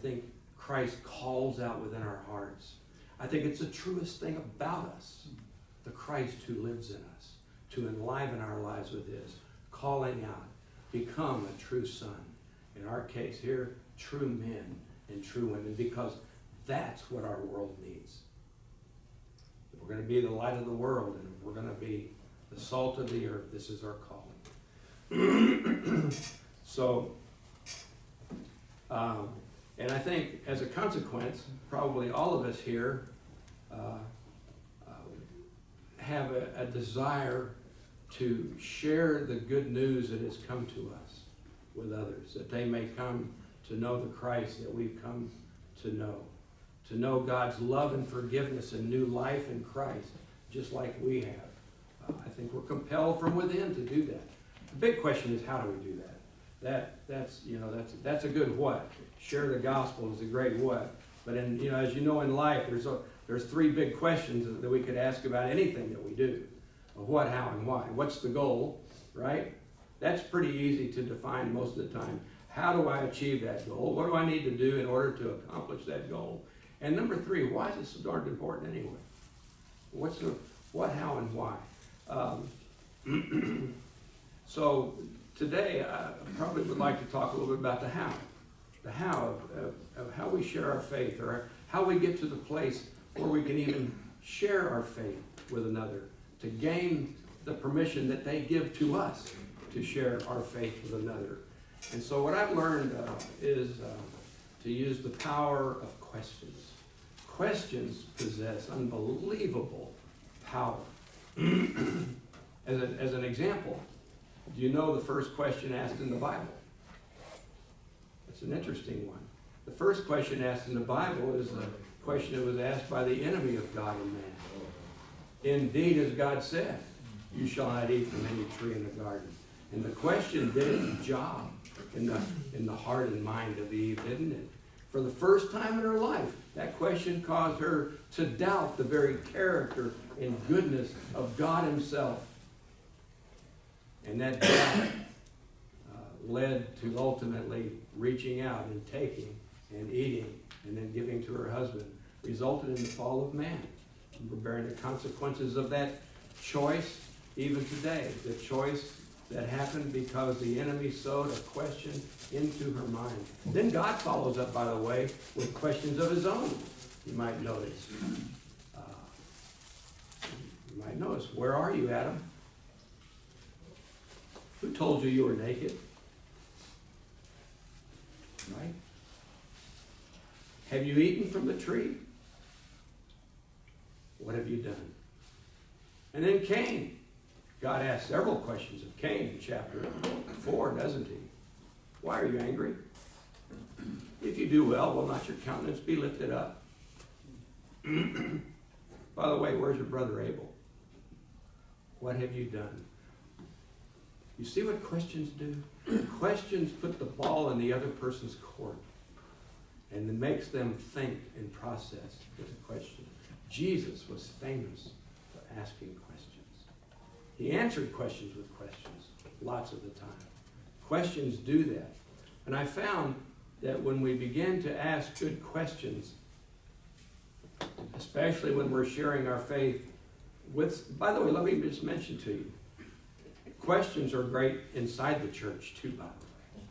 think Christ calls out within our hearts. I think it's the truest thing about us, the Christ who lives in us, to enliven our lives with his, calling out, become a true son. In our case here, true men and true women, because that's what our world needs. If we're going to be the light of the world, and if we're going to be the salt of the earth, this is our calling. So, and I think as a consequence, probably all of us here have a desire to share the good news that has come to us with others, that they may come to know the Christ that we've come to know God's love and forgiveness and new life in Christ, just like we have. I think we're compelled from within to do that. The big question is, how do we do that? That's a good what. Share the gospel is a great what. But as you know in life, there's three big questions that we could ask about anything that we do. What, how, and why. What's the goal, right? That's pretty easy to define most of the time. How do I achieve that goal? What do I need to do in order to accomplish that goal? And number three, why is it so darn important anyway? What's the what, how, and why? So today, I probably would like to talk a little bit about the how. The how of how we share our faith, or how we get to the place where we can even share our faith with another, to gain the permission that they give to us to share our faith with another. And so what I've learned is to use the power of questions. Questions possess unbelievable power. As an example, do you know the first question asked in the Bible? It's an interesting one. The first question asked in the Bible is the question that was asked by the enemy of God and man. Indeed, as God said, you shall not eat from any tree in the garden. And the question did its job in the heart and mind of Eve, didn't it? For the first time in her life, that question caused her to doubt the very character and goodness of God himself. And that doubt led to ultimately reaching out and taking and eating and then giving to her husband, resulted in the fall of man. And we're bearing the consequences of that choice even today. The choice that happened because the enemy sowed a question into her mind. Then God follows up, by the way, with questions of his own. You might notice. Where are you, Adam? Who told you you were naked? Right? Have you eaten from the tree? What have you done? And then Cain. God asked several questions of Cain in chapter 4, doesn't he? Why are you angry? If you do well, will not your countenance be lifted up? By the way, where's your brother Abel? What have you done? You see what questions do? Questions put the ball in the other person's court, and it makes them think and process with a question. Jesus was famous for asking questions. He answered questions with questions lots of the time. Questions do that. And I found that when we begin to ask good questions, especially when we're sharing our faith with, by the way, let me just mention to you, questions are great inside the church too, by the way.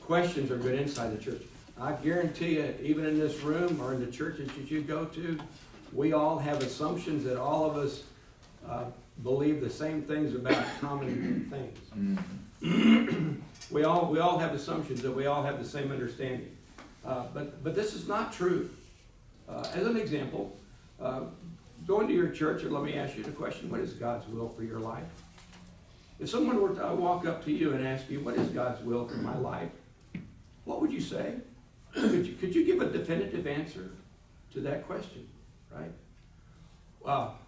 Questions are good inside the church. I guarantee you, even in this room or in the churches that you go to, we all have assumptions that all of us believe the same things about common things. We all have assumptions that we all have the same understanding. But this is not true. As an example, go into your church and let me ask you the question, what is God's will for your life? If someone were to walk up to you and ask you, what is God's will for my life? What would you say? Could you give a definitive answer to that question, right?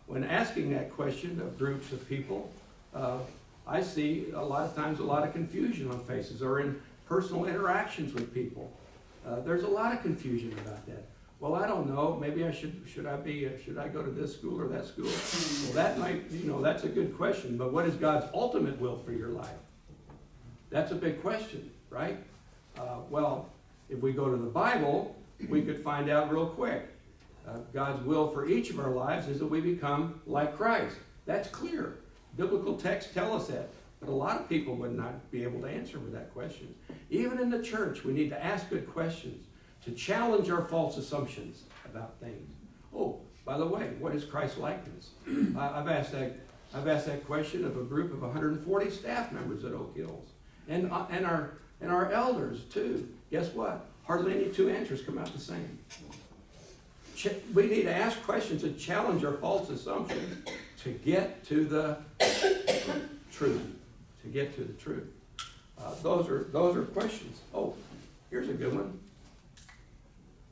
When asking that question of groups of people, I see a lot of times a lot of confusion on faces, or in personal interactions with people. There's a lot of confusion about that. Well, I don't know. Maybe I should I go to this school or that school? Well, that might, that's a good question. But what is God's ultimate will for your life? That's a big question, right? Well, If we go to the Bible, we could find out real quick. God's will for each of our lives is that we become like Christ. That's clear. Biblical texts tell us that. But a lot of people would not be able to answer with that question. Even in the church, we need to ask good questions to challenge our false assumptions about things. Oh, by the way, what is Christ's likeness? I've asked that question of a group of 140 staff members at Oak Hills, and our elders too. Guess what? Hardly any two answers come out the same. We need to ask questions and challenge our false assumptions to get to the truth. To get to the truth. Those are questions. Oh, here's a good one.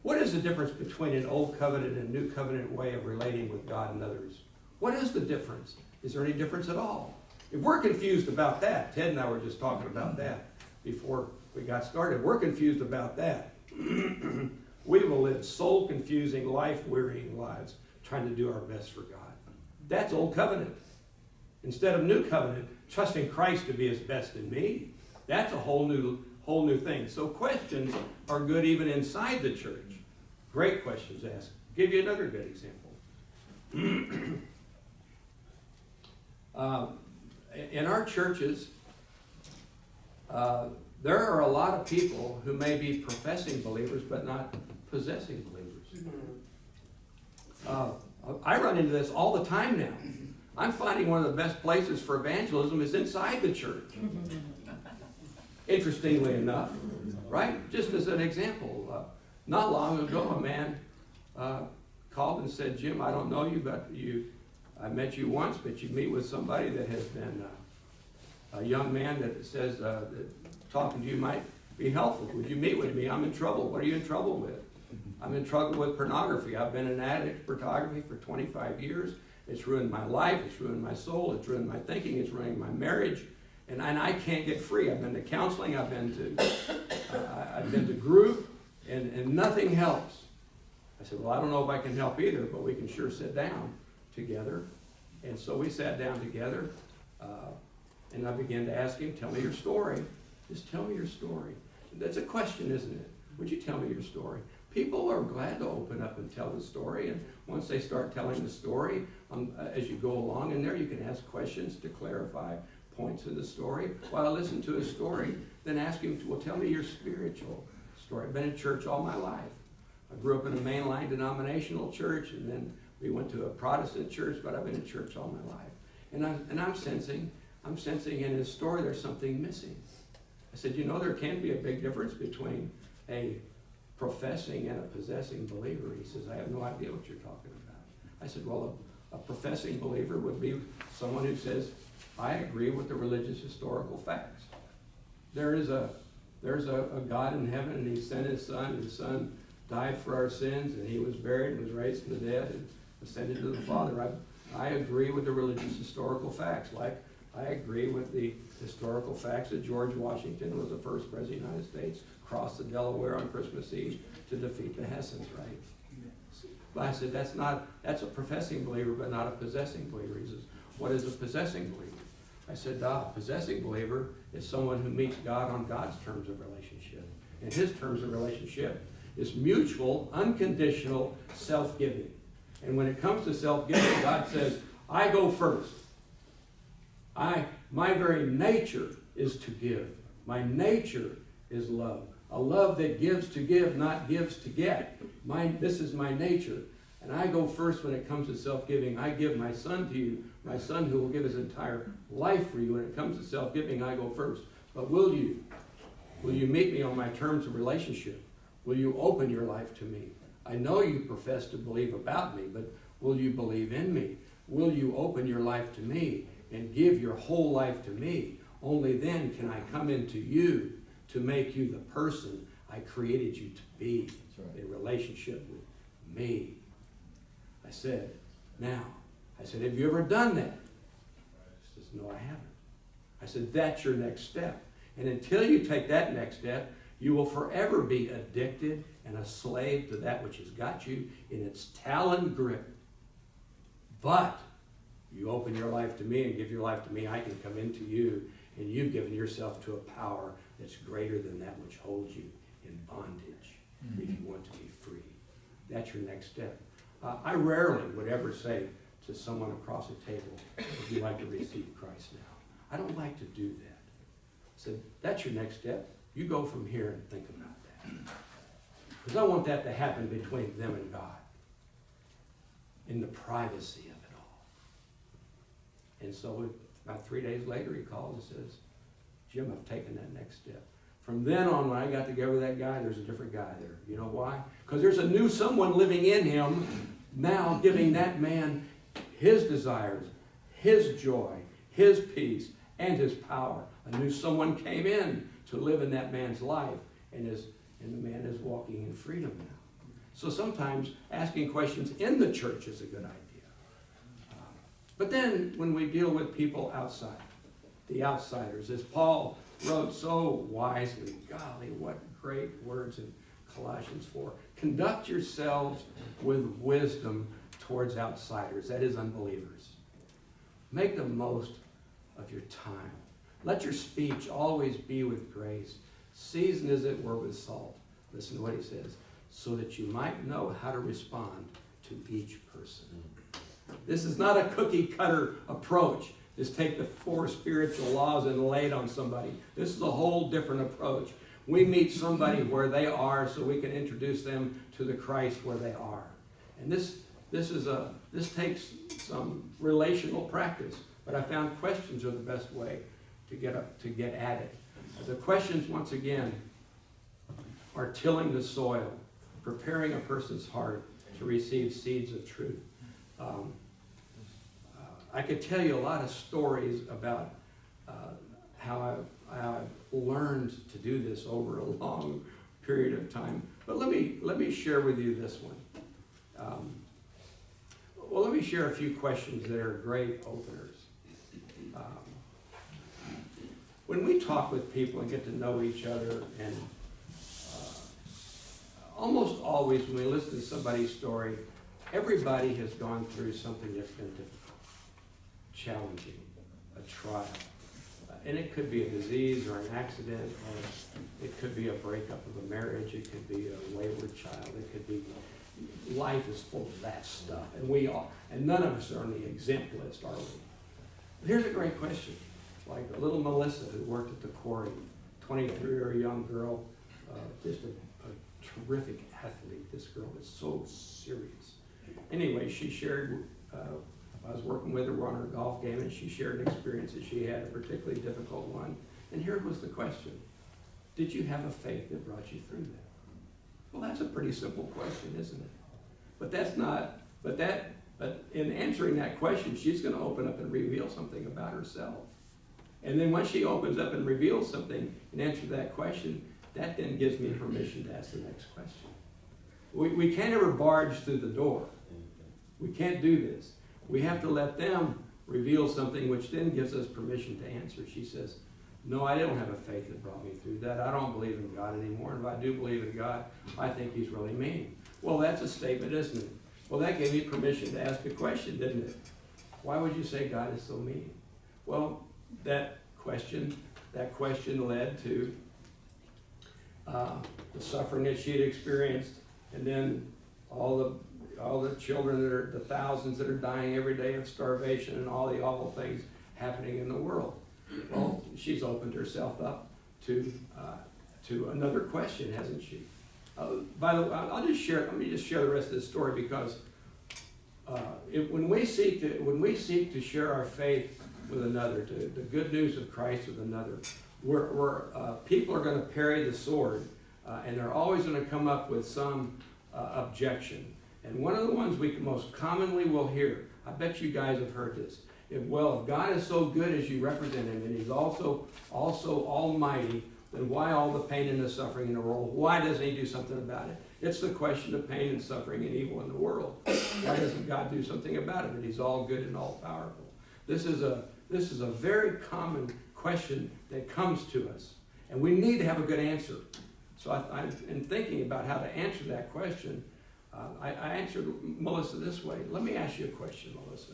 What is the difference between an old covenant and new covenant way of relating with God and others? What is the difference? Is there any difference at all? If we're confused about that, Ted and I were just talking about that before we got started. We're confused about that. We will live soul-confusing, life-wearying lives trying to do our best for God. That's old covenant. Instead of new covenant, trusting Christ to be his best in me. That's a whole new thing. So questions are good even inside the church. Great questions asked. Give you another good example. In our churches, there are a lot of people who may be professing believers but not possessing believers. I run into this all the time now. I'm finding one of the best places for evangelism is inside the church. Interestingly enough, right? Just as an example, not long ago, a man called and said, "Jim, I don't know you, but I met you once, but you meet with somebody that has been a young man that says that talking to you might be helpful. Would you meet with me? I'm in trouble. What are you in trouble with?" "I'm in trouble with pornography. I've been an addict to pornography for 25 years. It's ruined my life. It's ruined my soul. It's ruined my thinking. It's ruining my marriage. And I can't get free. I've been to counseling. I've been to group, and nothing helps." I said, "Well, I don't know if I can help either, but we can sure sit down together." And so we sat down together, and I began to ask him, "Tell me your story. Just tell me your story." That's a question, isn't it? Would you tell me your story? People are glad to open up and tell the story, and once they start telling the story, as you go along in there, you can ask questions to clarify points of the story. While I listen to his story, then ask him, "Well, tell me your spiritual story." I've been in church all my life. I grew up in a mainline denominational church, and then we went to a Protestant church, but I've been in church all my life. And I'm sensing in his story there's something missing. I said, "You know, there can be a big difference between a professing and a possessing believer." He says, "I have no idea what you're talking about." I said, "Well, a professing believer would be someone who says, I agree with the religious historical facts. There's a God in heaven, and he sent his son died for our sins, and he was buried and was raised from the dead and ascended to the Father. I agree with the religious historical facts, like I agree with the historical facts that George Washington was the first president of the United States, crossed the Delaware on Christmas Eve to defeat the Hessians, right?" But I said, that's a professing believer, but not a possessing believer. He says, "What is a possessing believer?" I said, "A possessing believer is someone who meets God on God's terms of relationship. And his terms of relationship is mutual, unconditional self-giving. And when it comes to self-giving, God says, I go first. My very nature is to give. My nature is love. A love that gives to give, not gives to get. This is my nature. And I go first when it comes to self-giving. I give my son to you, my son who will give his entire life for you. When it comes to self-giving, I go first. But will you meet me on my terms of relationship? Will you open your life to me? I know you profess to believe about me, but will you believe in me? Will you open your life to me and give your whole life to me? Only then can I come into you to make you the person I created you to be in relationship with me. I said, have you ever done that? He says, no, I haven't. I said, that's your next step. And until you take that next step, you will forever be addicted and a slave to that which has got you in its talon grip. But you open your life to me and give your life to me, I can come into you, and you've given yourself to a power that's greater than that which holds you in bondage if you want to be free. That's your next step. I rarely would ever say to someone across the table, would you like to receive Christ now? I don't like to do that. So that's your next step. You go from here and think about that. Because I want that to happen between them and God, in the privacy of it all. And so about 3 days later, he calls and says, Jim, I've taken that next step. From then on, when I got together with that guy, there's a different guy there. You know why? Because there's a new someone living in him now, giving that man his desires, his joy, his peace, and his power. A new someone came in to live in that man's life, and the man is walking in freedom now. So sometimes asking questions in the church is a good idea. But then when we deal with people outside, the outsiders, as Paul wrote so wisely, golly, what great words in Colossians 4. Conduct yourselves with wisdom towards outsiders, that is, unbelievers. Make the most of your time. Let your speech always be with grace, seasoned as it were with salt. Listen to what he says, so that you might know how to respond to each person. This is not a cookie cutter approach. Just take the 4 spiritual laws and lay it on somebody. This is a whole different approach. We meet somebody where they are so we can introduce them to the Christ where they are. And this takes some relational practice. But I found questions are the best way to get at it. The questions, once again, are tilling the soil, preparing a person's heart to receive seeds of truth. I could tell you a lot of stories about how I've learned to do this over a long period of time. But let me share with you this one. Let me share a few questions that are great openers. When we talk with people and get to know each other, and almost always when we listen to somebody's story, everybody has gone through something that's been difficult, challenging, a trial. And it could be a disease or an accident, or it could be a breakup of a marriage, it could be a wayward child, it could be, life is full of that stuff. And none of us are on the exempt list, are we? Here's a great question. Like a little Melissa who worked at the quarry, 23-year-old young girl, just a terrific athlete. This girl is so serious. Anyway, she shared, I was working with her on her golf game, and she shared an experience that she had, a particularly difficult one. And here was the question. Did you have a faith that brought you through that? Well, that's a pretty simple question, isn't it? But in answering that question, she's going to open up and reveal something about herself. And then once she opens up and reveals something and answers that question, that then gives me permission to ask the next question. We can't ever barge through the door. We can't do this. We have to let them reveal something, which then gives us permission to answer. She says, no, I don't have a faith that brought me through that. I don't believe in God anymore. And if I do believe in God, I think he's really mean. Well, that's a statement, isn't it? Well, that gave me permission to ask a question, didn't it? Why would you say God is so mean? Well, that question led to the suffering that she had experienced, and then all the children the thousands that are dying every day of starvation, and all the awful things happening in the world. Well, she's opened herself up to another question, hasn't she? By the way, let me just share the rest of this story, because when we seek to share our faith with another, the good news of Christ with another, people are going to parry the sword, and they're always going to come up with some objection. And one of the ones we most commonly will hear, I bet you guys have heard this, if God is so good as you represent him, and he's also almighty, then why all the pain and the suffering in the world? Why doesn't he do something about it? It's the question of pain and suffering and evil in the world. Why doesn't God do something about it? That he's all good and all powerful. This is a very common question that comes to us, and we need to have a good answer. So in thinking about how to answer that question, I answered Melissa this way. Let me ask you a question, Melissa.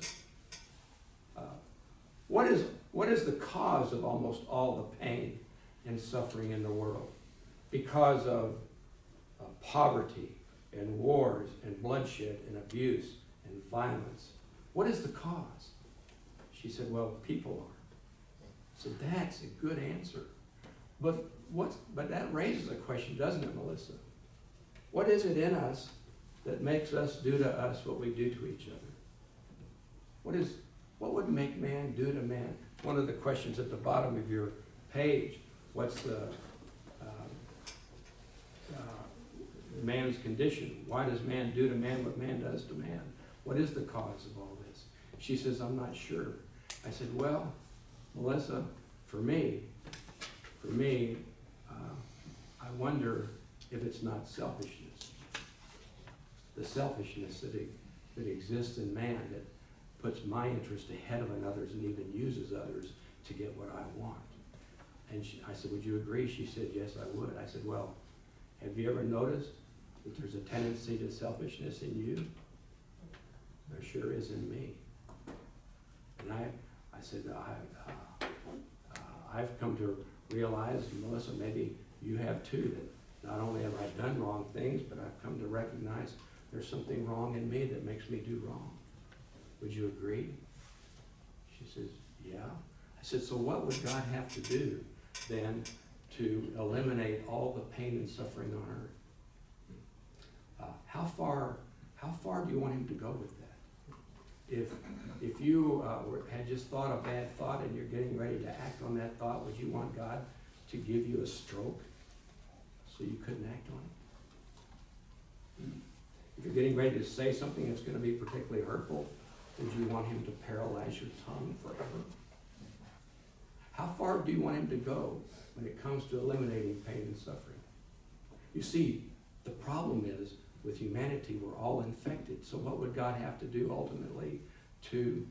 What is the cause of almost all the pain and suffering in the world? Because of poverty and wars and bloodshed and abuse and violence. What is the cause? She said, well, people are. So that's a good answer. But that raises a question, doesn't it, Melissa? What is it in us that makes us do to us what we do to each other? What would make man do to man? One of the questions at the bottom of your page, what's the man's condition? Why does man do to man what man does to man? What is the cause of all this? She says, I'm not sure. I said, well, Melissa, for me, I wonder if it's not selfishness. The selfishness that exists in man that puts my interest ahead of another's and even uses others to get what I want. And I said, would you agree? She said, yes, I would. I said, well, have you ever noticed that there's a tendency to selfishness in you? There sure is in me. And I said, I've come to realize, Melissa, maybe you have too, that not only have I done wrong things, but I've come to recognize there's something wrong in me that makes me do wrong. Would you agree? She says, yeah. I said, so what would God have to do then to eliminate all the pain and suffering on earth? How far do you want him to go with that? If you had just thought a bad thought and you're getting ready to act on that thought, would you want God to give you a stroke so you couldn't act on it? If you're getting ready to say something that's going to be particularly hurtful, would you want him to paralyze your tongue forever? How far do you want him to go when it comes to eliminating pain and suffering? You see, the problem is, with humanity, we're all infected. So what would God have to do ultimately to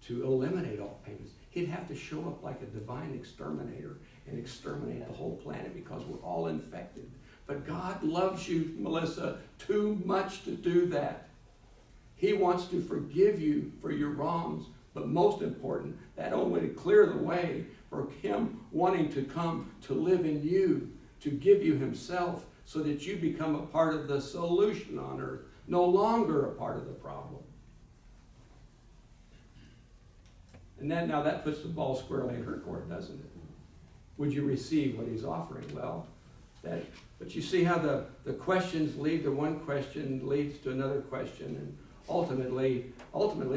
eliminate all pain? He'd have to show up like a divine exterminator and exterminate the whole planet because we're all infected. But God loves you, Melissa, too much to do that. He wants to forgive you for your wrongs, but most important, that only to clear the way for him wanting to come to live in you, to give you himself, so that you become a part of the solution on earth, no longer a part of the problem. And now that puts the ball squarely in her court, doesn't it? Would you receive what he's offering? Well, but you see how the questions lead to one question, leads to another question, and ultimately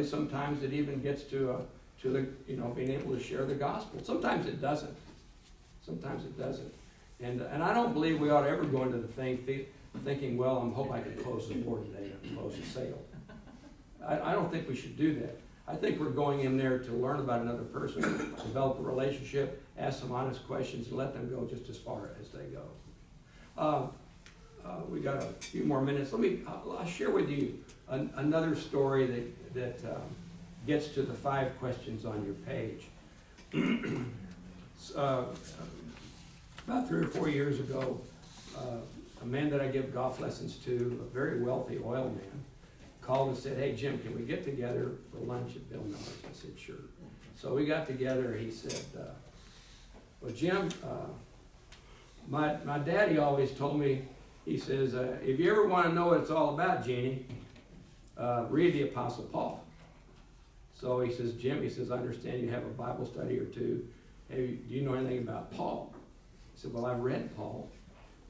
sometimes it even gets to the being able to share the gospel. Sometimes it doesn't. Sometimes it doesn't. And I don't believe we ought to ever go into the thing thinking, well, I hope I can close the door today and close the sale. I don't think we should do that. I think we're going in there to learn about another person, develop a relationship, ask some honest questions, and let them go just as far as they go. We got a few more minutes. I'll share with you another story that gets to the 5 questions on your page. About 3 or 4 years ago, a man that I give golf lessons to, a very wealthy oil man, called and said, hey, Jim, can we get together for lunch at Bill Miller's? I said, sure. So we got together. He said, well, Jim, my daddy always told me, he says, if you ever want to know what it's all about, Jeannie, read the Apostle Paul. So he says, Jim, he says, I understand you have a Bible study or two. Hey, do you know anything about Paul? I said, well, I've read Paul.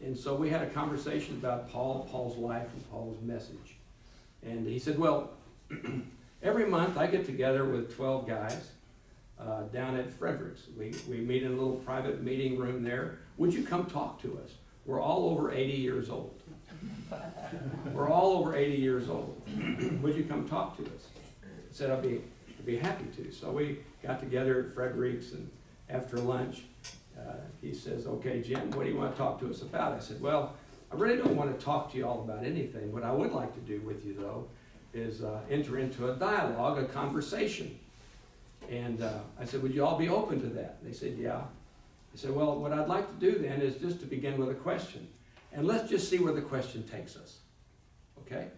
And so we had a conversation about Paul's life and Paul's message. And he said, well, every month I get together with 12 guys down at Fredericks. We meet in a little private meeting room there. Would you come talk to us? We're all over 80 years old. We're all over 80 years old. Would you come talk to us? I said, I'd be happy to. So we got together at Fredericks, and after lunch, he says, okay, Jim, what do you want to talk to us about? I said, well, I really don't want to talk to you all about anything. What I would like to do with you, though, is enter into a dialogue, a conversation. And I said, would you all be open to that? And they said, yeah. I said, well, what I'd like to do then is just to begin with a question. And let's just see where the question takes us. Okay?